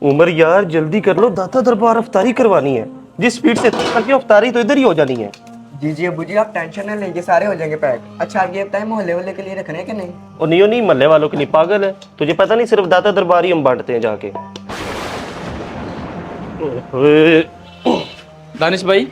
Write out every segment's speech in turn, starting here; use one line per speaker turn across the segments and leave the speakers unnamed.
उमर यार जल्दी कर लो, दाता दरबार अफ्तारी करवानी है। जिस स्पीड से करके अफ्तारी तो इधर ही हो जानी है।
जी जी अबू जी, आप टेंशन न लीजिए, सारे हो जाएंगे पैक। अच्छा आप ये बताएं, मोहल्ले वाले के लिए रखने हैं कि नहीं?
और नहीं नहीं, मल्ले वालों के नहीं, पागल है, तुझे पता नहीं सिर्फ दाता दरबार ही हम बांटते हैं जाके। ओए,
दानिश भाई।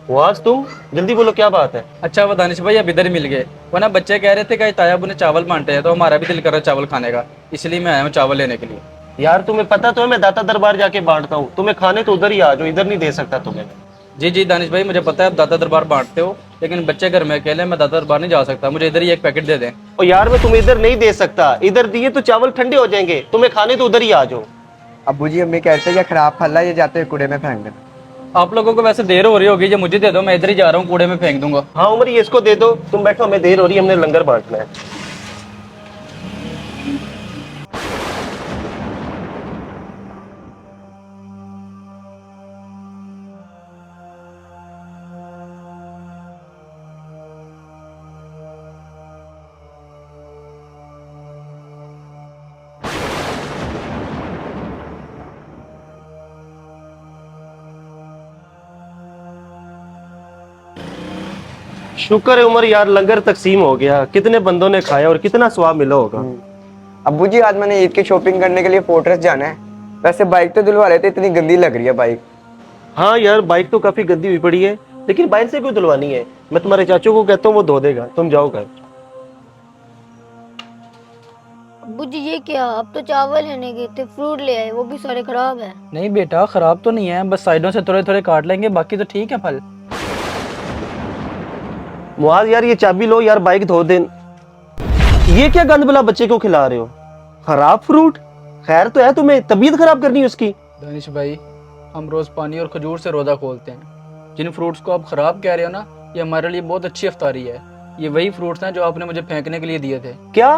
वाज तुम जल्दी बोलो, क्या बात है?
अच्छा वो दानिश भाई अब इधर ही मिल गए। वो ना बच्चे कह रहे थे कि ताया अबू ने चावल बांटे हैं, तो हमारा भी दिल कर रहा है चावल खाने का, इसलिए मैं आया हूँ चावल लेने के लिए।
यार तुम्हें पता तो है मैं दाता दरबार जाके बांटता हूँ, तुम्हें खाने तो उधर ही आ जाओ, इधर नहीं दे सकता तुम्हें।
जी जी दानिश भाई, मुझे पता है आप दाता दरबार बांटते हो, लेकिन बच्चे घर में अकेले हैं, मैं दाता दरबार नहीं जा सकता, मुझे इधर ही एक पैकेट दे दें।
और यार मैं तुम्हें इधर नहीं दे सकता, इधर दिए तो चावल ठंडे हो जाएंगे, तुम्हें खाने तो उधर ही आ जाओ।
अबू जी अम्मी कहते हैं ये खराब फल है, ये जाते हुए कूड़े में फेंक देना।
आप लोगों को वैसे देर हो रही होगी, ये मुझे दे दो, मैं इधर ही जा रहा हूँ, कूड़े में फेंक दूंगा।
हाँ उमर ये इसको दे दो, तुम बैठो, हमें देर हो रही है, हमने लंगर बांटना है। शुक्र है उमर यार, लंगर तकसीम हो गया, कितने बंदों ने खाया और कितना स्वाब मिला होगा।
अबू जी आज मैंने ईद की शॉपिंग करने के लिए फोर्ट्रेस जाना है। वैसे बाइक तो धुलवा रहे थे, इतनी गंदी लग रही है बाइक।
हाँ यार बाइक तो काफी गंदी हुई पड़ी है, लेकिन बाइक से क्यों धुलवानी है, मैं तुम्हारे चाचू को कहता हूँ वो धो देगा, तुम जाओ घर।
अब्बू जी ये क्या, अब तो चावल लेने गए थे, फ्रूट ले आए, वो भी सारे खराब है।
नहीं बेटा खराब तो नहीं है, बस साइडों से थोड़े थोड़े काट लेंगे, बाकी तो ठीक है फल।
मुआज यार ये चाबी लो यार, बाइक धो दे। ये क्या गंद भला बच्चे को खिला रहे हो, खराब फ्रूट? खैर तो है तुम्हें, तबीयत खराब करनी है उसकी।
दानिश भाई हम रोज पानी और खजूर से रोजा खोलते हैं, जिन फ्रूट्स को आप खराब कह रहे हो ना, ये हमारे लिए बहुत अच्छी अफ्तारी है। ये वही फ्रूट्स हैं जो आपने मुझे फेंकने के लिए दिए थे।
क्या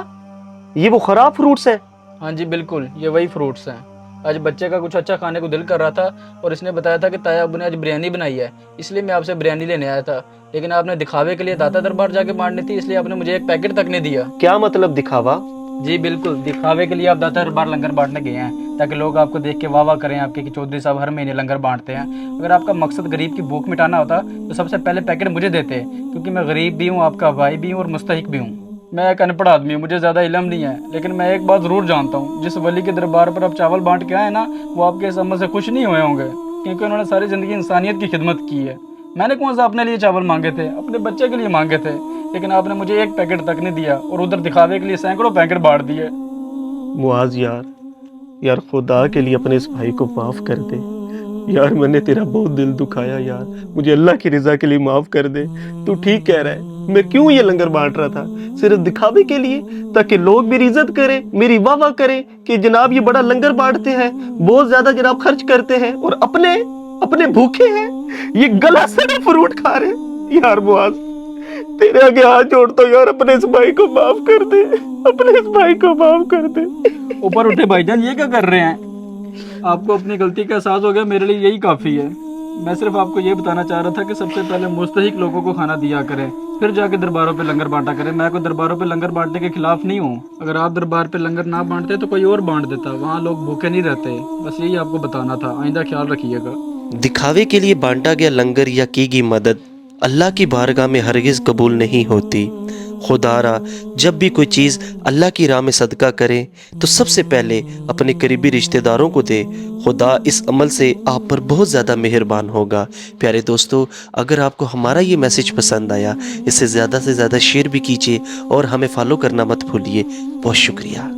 ये वो खराब फ्रूट्स है?
हाँ जी बिल्कुल, ये वही फ्रूट्स हैं। आज बच्चे का कुछ अच्छा खाने को दिल कर रहा था और इसने बताया था कि ताया अबू ने आज बिरयानी बनाई है, इसलिए मैं आपसे बिरयानी लेने आया था, लेकिन आपने दिखावे के लिए दाता दरबार जाके बांटनी थी, इसलिए आपने मुझे एक पैकेट तक नहीं दिया।
क्या मतलब दिखावा?
जी बिल्कुल, दिखावे के लिए आप दाता दरबार लंगर बांटने गए हैं, ताकि लोग आपको देख के वाह वाह करें आपके कि चौधरी साहब हर महीने लंगर बांटते हैं। अगर आपका मकसद गरीब की भूख मिटाना होता तो सबसे पहले पैकेट मुझे देते, क्योंकि मैं गरीब भी हूँ, आपका भाई भी हूँ और मुस्तहिक भी हूँ। मैं एक अनपढ़ आदमी हूँ, मुझे ज़्यादा इल्म नहीं है, लेकिन मैं एक बात ज़रूर जानता हूँ, जिस वली के दरबार पर आप चावल बांट के आए ना, वो आपके इस अमल से खुश नहीं हुए होंगे, क्योंकि उन्होंने सारी ज़िंदगी इंसानियत की खिदमत की है। मैंने कौन सा अपने लिए चावल मांगे थे, अपने बच्चे के लिए मांगे थे, लेकिन आपने मुझे एक पैकेट तक नहीं दिया और उधर दिखावे के लिए सैकड़ों पैकेट बांट दिए।
मुआज यार खुदा के लिए अपने इस भाई को माफ कर दे यार, मैंने तेरा बहुत दिल दुखाया यार, मुझे अल्लाह की रजा के लिए माफ कर दे। तू ठीक कह रहा है, मैं क्यों ये लंगर बांट रहा था, सिर्फ दिखावे के लिए, ताकि लोग मेरी इज्जत करें, मेरी वाह वाह करें कि जनाब ये बड़ा लंगर बांटते हैं, बहुत ज्यादा जनाब खर्च करते हैं, और अपने अपने भूखे हैं, ये गला सड़ा फ्रूट खा रहे। यार मुआज तेरे आगे हाथ जोड़ता हूं यार, अपने इस भाई को माफ कर दे, अपने इस भाई को माफ कर दे।
ऊपर उठे भाईजान, ये क्या कर रहे हैं? आपको अपनी गलती का एहसास हो गया, मेरे लिए यही काफ़ी है। मैं सिर्फ आपको ये बताना चाह रहा था कि सबसे पहले मुस्तहिक लोगों को खाना दिया करें, फिर जाके दरबारों पे लंगर बांटा करें। मैं कोई दरबारों पे लंगर बांटने के खिलाफ नहीं हूँ, अगर आप दरबार पे लंगर ना बांटते तो कोई और बांट देता, वहाँ लोग भूखे नहीं रहते। बस यही आपको बताना था, आइंदा ख्याल रखिएगा।
दिखावे के लिए बांटा गया लंगर या की गई मदद अल्लाह की बारगाह में हरगिज़ कबूल नहीं होती। खुदारा जब भी कोई चीज़ अल्लाह की राह में सदका करे तो सबसे पहले अपने करीबी रिश्तेदारों को दे, खुदा इस अमल से आप पर बहुत ज़्यादा मेहरबान होगा। प्यारे दोस्तों, अगर आपको हमारा ये मैसेज पसंद आया, इसे ज़्यादा से ज़्यादा शेयर भी कीजिए और हमें फॉलो करना मत भूलिए। बहुत शुक्रिया।